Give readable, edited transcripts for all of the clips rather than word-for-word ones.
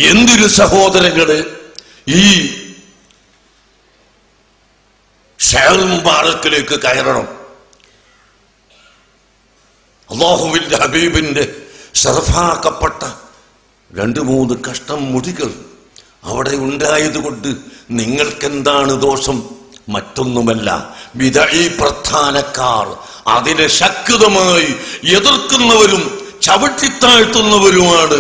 എന്തൊരു സഹോദരങ്ങള്, ഈ ഷഹർ മുബാറക്കിലേക്ക് കയറണം. അല്ലാഹുവിന്റെ ഹബീബിന്റെ ശറഫാക്കപ്പെട്ട 2-3 കഷ്ടം മുടികൾ അവിടെ ഉണ്ടായതുകൊണ്ട് നിങ്ങൾക്കെന്താണ് ദോഷം? മറ്റൊന്നുമല്ല, ബിദഈ പ്രസ്ഥാനക്കാർ അതിനെ ശക്തമായി എതിർക്കുന്നവരും ചവിട്ടിത്താഴ്ത്തുന്നവരുമാണ്.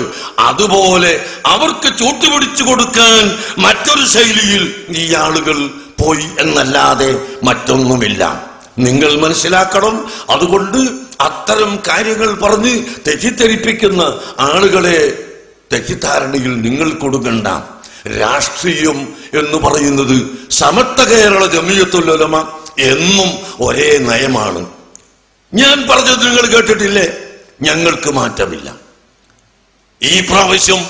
അതുപോലെ അവർക്ക് ചൂട്ടുപിടിച്ചു കൊടുക്കാൻ മറ്റൊരു ശൈലിയിൽ ഈ ആളുകൾ പോയി എന്നല്ലാതെ മറ്റൊന്നുമില്ല. നിങ്ങൾ മനസ്സിലാക്കണം. അതുകൊണ്ട് അത്തരം കാര്യങ്ങൾ പറഞ്ഞ് തെറ്റിദ്ധരിപ്പിക്കുന്ന ആളുകളെ തെറ്റിദ്ധാരണയിൽ നിങ്ങൾ കൊടുക്കണ്ട. രാഷ്ട്രീയം എന്ന് പറയുന്നത് സമസ്ത കേരള ജമിയത്തുൽ ഉലമ എന്നും ഒരേ നയമാണ്. ഞാൻ പറഞ്ഞത് നിങ്ങൾ കേട്ടിട്ടില്ലേ? ഞങ്ങൾക്ക് മാറ്റമില്ല. ഈ പ്രാവശ്യം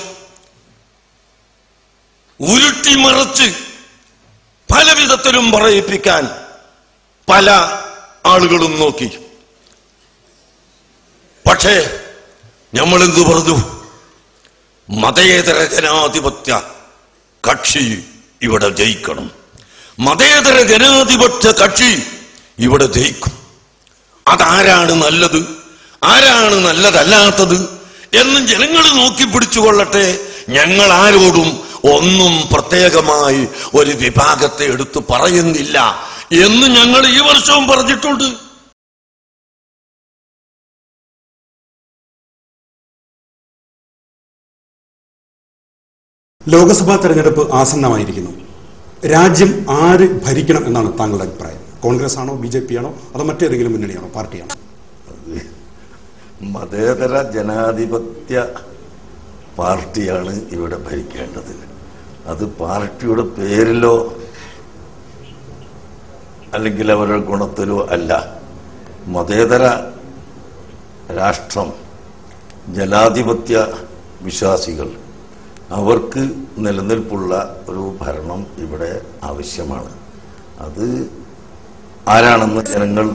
ഉരുട്ടിമറിച്ച് പല വിധത്തിലും പറയിപ്പിക്കാൻ പല ആളുകളും നോക്കി. പക്ഷേ നമ്മളെന്തു പറഞ്ഞു? മതേതര ജനാധിപത്യ കക്ഷി ഇവിടെ ജയിക്കണം. മതേതര ജനാധിപത്യ കക്ഷി ഇവിടെ ജയിക്കും. അതാരാണ് നല്ലത്, ആരാണ് നല്ലതല്ലാത്തത് എന്ന് ജനങ്ങൾ നോക്കി പിടിച്ചുകൊള്ളട്ടെ. ഞങ്ങൾ ആരോടും ഒന്നും പ്രത്യേകമായി ഒരു വിഭാഗത്തെ എടുത്തു പറയുന്നില്ല എന്ന് ഞങ്ങൾ ഈ വർഷവും പറഞ്ഞിട്ടുണ്ട്. ലോക്സഭാ തെരഞ്ഞെടുപ്പ് ആസന്നമായിരിക്കുന്നു. രാജ്യം ആര് ഭരിക്കണം എന്നാണ് താങ്കളുടെ അഭിപ്രായം? കോൺഗ്രസ് ആണോ, BJP ആണോ, അതോ മറ്റേതെങ്കിലും മുന്നണിയാണോ, പാർട്ടിയാണോ? മതേതര ജനാധിപത്യ പാർട്ടിയാണ് ഇവിടെ ഭരിക്കേണ്ടത്. അത് പാർട്ടിയുടെ പേരിലോ അല്ലെങ്കിൽ അവരുടെ ഗുണത്തിലോ അല്ല. മതേതര രാഷ്ട്രം, ജനാധിപത്യ വിശ്വാസികൾ, അവർക്ക് നിലനിൽപ്പുള്ള ഒരു ഭരണം ഇവിടെ ആവശ്യമാണ്. അത് ആരാണെന്ന് ജനങ്ങൾ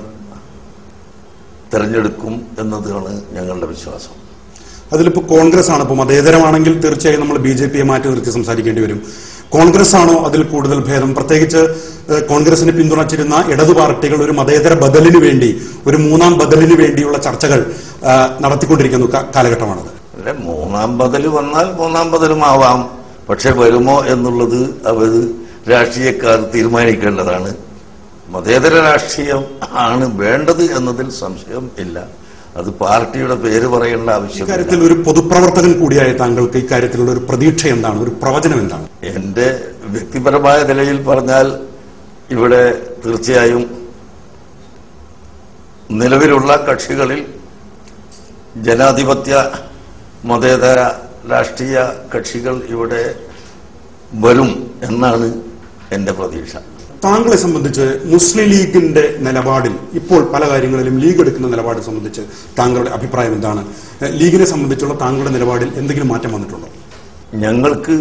തെരഞ്ഞെടുക്കും എന്നതാണ് ഞങ്ങളുടെ വിശ്വാസം. അതിലിപ്പോ കോൺഗ്രസ് ആണ്. ഇപ്പോൾ മതേതരമാണെങ്കിൽ തീർച്ചയായും നമ്മൾ BJPയെ മാറ്റി നിർത്തി സംസാരിക്കേണ്ടി വരും. കോൺഗ്രസ് ആണോ അതിൽ കൂടുതൽ ഭേദം? പ്രത്യേകിച്ച് കോൺഗ്രസിനെ പിന്തുണച്ചിരുന്ന ഇടതു പാർട്ടികൾ ഒരു മതേതര ബദലിന് വേണ്ടി, ഒരു 3ാം ബദലിന് വേണ്ടിയുള്ള ചർച്ചകൾ നടത്തിക്കൊണ്ടിരിക്കുന്ന കാലഘട്ടമാണത്. അല്ലെ, 3ാം ബദൽ വന്നാൽ 3ാം ബദലും ആവാം. പക്ഷെ വരുമോ എന്നുള്ളത് അവർ രാഷ്ട്രീയക്കാർ തീരുമാനിക്കേണ്ടതാണ്. മതേതര രാഷ്ട്രീയം ആണ് വേണ്ടത് എന്നതിൽ സംശയം ഇല്ല. അത് പാർട്ടിയുടെ പേര് പറയേണ്ട ആവശ്യം. ഇക്കാര്യത്തിൽ ഒരു പൊതുപ്രവർത്തകൻ കൂടിയായ താങ്കൾക്ക് ഇക്കാര്യത്തിലുള്ള ഒരു പ്രതീക്ഷ എന്താണ്, ഒരു പ്രവചനം എന്താണ്? എന്റെ വ്യക്തിപരമായ നിലയിൽ പറഞ്ഞാൽ ഇവിടെ തീർച്ചയായും നിലവിലുള്ള കക്ഷികളിൽ ജനാധിപത്യ മതേതര രാഷ്ട്രീയ കക്ഷികൾ ഇവിടെ വരും എന്നാണ് എന്റെ പ്രതീക്ഷ. താങ്കളെ സംബന്ധിച്ച് മുസ്ലിം ലീഗിന്റെ നിലപാടിൽ ഇപ്പോൾ പല കാര്യങ്ങളിലും ലീഗ് എടുക്കുന്ന നിലപാട് സംബന്ധിച്ച് താങ്കളുടെ അഭിപ്രായം എന്താണ്? ലീഗിനെ സംബന്ധിച്ചുള്ള താങ്കളുടെ നിലപാടിൽ എന്തെങ്കിലും മാറ്റം വന്നിട്ടുണ്ടോ? ഞങ്ങൾക്ക്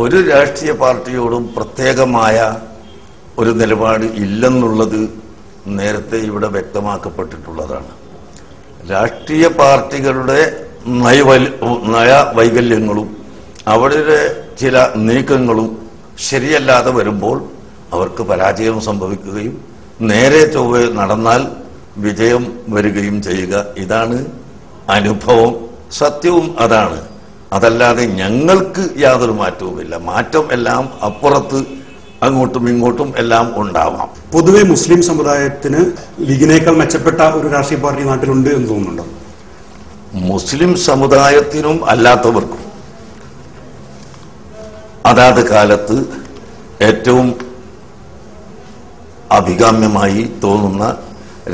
ഒരു രാഷ്ട്രീയ പാർട്ടിയോടും പ്രത്യേകമായ ഒരു നിലപാട് ഇല്ലെന്നുള്ളത് നേരത്തെ ഇവിടെ വ്യക്തമാക്കപ്പെട്ടിട്ടുള്ളതാണ്. രാഷ്ട്രീയ പാർട്ടികളുടെ നയവൈകല്യങ്ങളും അവരുടെ ചില നീക്കങ്ങളും ശരിയല്ലാതെ വരുമ്പോൾ അവർക്ക് പരാജയം സംഭവിക്കുകയും നേരെ ചൊവ്വെ നടന്നാൽ വിജയം വരികയും ചെയ്യുക. ഇതാണ് അനുഭവം, സത്യവും അതാണ്. അതല്ലാതെ ഞങ്ങൾക്ക് യാതൊരു മാറ്റവുമില്ല. മാറ്റം എല്ലാം അപ്പുറത്ത് അങ്ങോട്ടും ഇങ്ങോട്ടും എല്ലാം ഉണ്ടാവാം. പൊതുവെ മുസ്ലിം സമുദായത്തിന് ലീഗിനേക്കാൾ മെച്ചപ്പെട്ട ഒരു രാഷ്ട്രീയ പാർട്ടി നാട്ടിലുണ്ട് എന്ന് തോന്നുന്നുണ്ടോ? മുസ്ലിം സമുദായത്തിനും അല്ലാത്തവർക്കും അതാത് കാലത്ത് ഏറ്റവും അഭികാമ്യമായി തോന്നുന്ന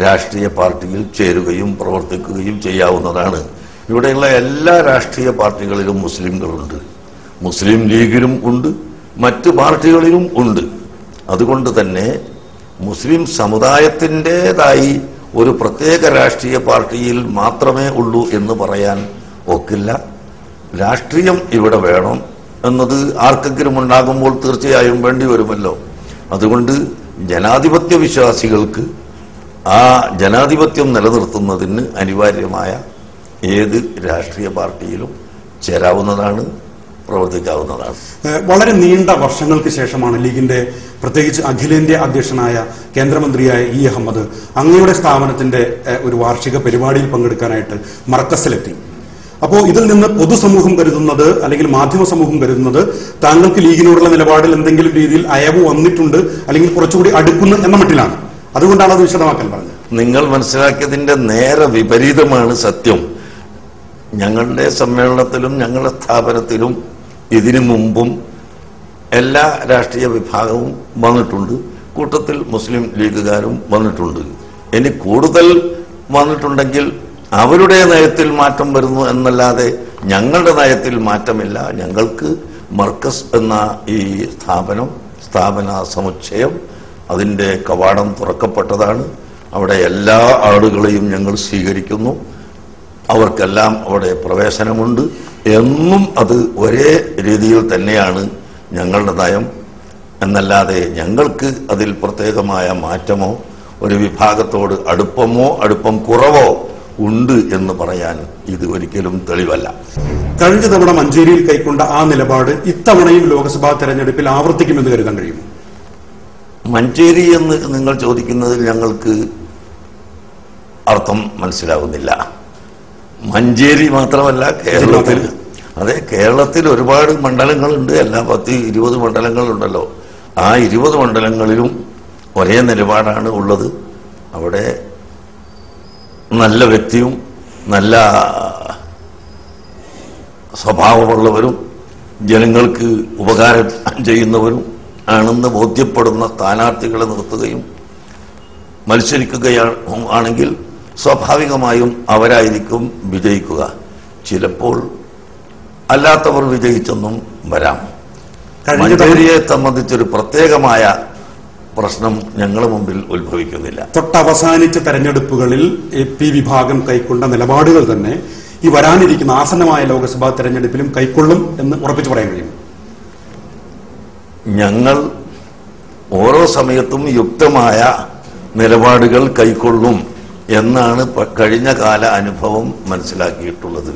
രാഷ്ട്രീയ പാർട്ടിയിൽ ചേരുകയും പ്രവർത്തിക്കുകയും ചെയ്യാവുന്നതാണ്. ഇവിടെയുള്ള എല്ലാ രാഷ്ട്രീയ പാർട്ടികളിലും മുസ്ലിംകളുണ്ട്. മുസ്ലിം ലീഗിലും ഉണ്ട്, മറ്റ് പാർട്ടികളിലും ഉണ്ട്. അതുകൊണ്ട് തന്നെ മുസ്ലിം സമുദായത്തിൻ്റെതായി ഒരു പ്രത്യേക രാഷ്ട്രീയ പാർട്ടിയിൽ മാത്രമേ ഉള്ളൂ എന്ന് പറയാൻ ഒക്കില്ല. രാഷ്ട്രീയം ഇവിടെ വേണം എന്നത് ആർക്കെങ്കിലും ഉണ്ടാകുമ്പോൾ തീർച്ചയായും വേണ്ടി വരുമല്ലോ. അതുകൊണ്ട് ജനാധിപത്യ വിശ്വാസികൾക്ക് ആ ജനാധിപത്യം നിലനിർത്തുന്നതിന് അനിവാര്യമായ ഏത് രാഷ്ട്രീയ പാർട്ടിയിലും ചേരാവുന്നതാണ്, പ്രവർത്തിക്കാവുന്നതാണ്. വളരെ നീണ്ട വർഷങ്ങൾക്ക് ശേഷമാണ് ലീഗിന്റെ പ്രത്യേകിച്ച് അഖിലേന്ത്യാ അധ്യക്ഷനായ കേന്ദ്രമന്ത്രിയായ ഇ അഹമ്മദ് അങ്ങയുടെ സ്ഥാപനത്തിന്റെ ഒരു വാർഷിക പരിപാടിയിൽ പങ്കെടുക്കാനായിട്ട് മർക്കസിലെത്തി. അപ്പോൾ ഇതിൽ നിന്ന് പൊതുസമൂഹം കരുതുന്നത് അല്ലെങ്കിൽ മാധ്യമ സമൂഹം കരുതുന്നത് താങ്കൾക്ക് ലീഗിനോടുള്ള നിലപാടിൽ എന്തെങ്കിലും രീതിയിൽ അയവ് വന്നിട്ടുണ്ട് അല്ലെങ്കിൽ കുറച്ചുകൂടി അടുക്കുന്നു എന്ന മട്ടിലാണ്. അതുകൊണ്ടാണ് അത് വിശദമാക്കാൻ പറഞ്ഞത്. നിങ്ങൾ മനസ്സിലാക്കിയതിന്റെ നേരെ വിപരീതമാണ് സത്യം. ഞങ്ങളുടെ സമ്മേളനത്തിലും ഞങ്ങളുടെ സ്ഥാപനത്തിലും ഇതിനു മുമ്പും എല്ലാ രാഷ്ട്രീയ വിഭാഗവും വന്നിട്ടുണ്ട്. കൂട്ടത്തിൽ മുസ്ലിം ലീഗുകാരും വന്നിട്ടുണ്ട്. ഇനി കൂടുതൽ വന്നിട്ടുണ്ടെങ്കിൽ അവരുടെ നയത്തിൽ മാറ്റം വരുന്നു എന്നല്ലാതെ ഞങ്ങളുടെ നയത്തിൽ മാറ്റമില്ല. ഞങ്ങൾക്ക് മർക്കസ് എന്ന ഈ സ്ഥാപന സമുച്ചയം അതിൻ്റെ കവാടം തുറക്കപ്പെട്ടതാണ്. അവിടെ എല്ലാ ആളുകളെയും ഞങ്ങൾ സ്വീകരിക്കുന്നു. അവർക്കെല്ലാം അവിടെ പ്രവേശനമുണ്ട്. എന്നും അത് ഒരേ രീതിയിൽ തന്നെയാണ് ഞങ്ങളുടെ നയം എന്നല്ലാതെ ഞങ്ങൾക്ക് അതിൽ പ്രത്യേകമായ മാറ്റമോ ഒരു വിഭാഗത്തോട് അടുപ്പം കുറവോ ഉണ്ട് എന്ന് പറയാൻ ഇത് ഒരിക്കലും തെളിവല്ല. കഴിഞ്ഞ തവണ മഞ്ചേരിയിൽ കൈക്കൊണ്ട ആ നിലപാട് ഇത്തവണയും ലോക്സഭാ തെരഞ്ഞെടുപ്പിൽ ആവർത്തിക്കുമെന്ന് കരുതാൻ കഴിയും? മഞ്ചേരി എന്ന് നിങ്ങൾ ചോദിക്കുന്നതിൽ ഞങ്ങൾക്ക് അർത്ഥം മനസ്സിലാവുന്നില്ല. മഞ്ചേരി മാത്രമല്ല, കേരളത്തിൽ ഒരുപാട് മണ്ഡലങ്ങളുണ്ട്. എല്ലാ 10-20 മണ്ഡലങ്ങളുണ്ടല്ലോ. ആ 20 മണ്ഡലങ്ങളിലും ഒരേ നിലപാടാണ് ഉള്ളത്. അവിടെ നല്ല വ്യക്തിയും നല്ല സ്വഭാവമുള്ളവരും ജനങ്ങൾക്ക് ഉപകാരം ചെയ്യുന്നവരും ആണെന്ന് ബോധ്യപ്പെടുന്ന സ്ഥാനാർത്ഥികളെ നിർത്തുകയും മത്സരിക്കുകയാണെങ്കിൽ സ്വാഭാവികമായും അവരായിരിക്കും വിജയിക്കുക. ചിലപ്പോൾ അല്ലാത്തവർ വിജയിച്ചെന്നും വരാം. മഞ്ചേരിയെ സംബന്ധിച്ചൊരു പ്രത്യേകമായ പ്രശ്നം ഞങ്ങളുടെ മുമ്പിൽ ഉത്ഭവിക്കുന്നില്ല. തൊട്ടവസാനിച്ച തെരഞ്ഞെടുപ്പുകളിൽ പി വിഭാഗം കൈക്കൊണ്ട നിലപാടുകൾ തന്നെ ഈ വരാനിരിക്കുന്ന ആസന്നമായ ലോക്സഭാ തെരഞ്ഞെടുപ്പിലും കൈക്കൊള്ളും എന്ന് ഉറപ്പിച്ചു പറയാൻ കഴിയും. ഞങ്ങൾ ഓരോ സമയത്തും യുക്തമായ നിലപാടുകൾ കൈക്കൊള്ളും എന്നാണ് കഴിഞ്ഞ കാല അനുഭവം മനസ്സിലാക്കിയിട്ടുള്ളത്.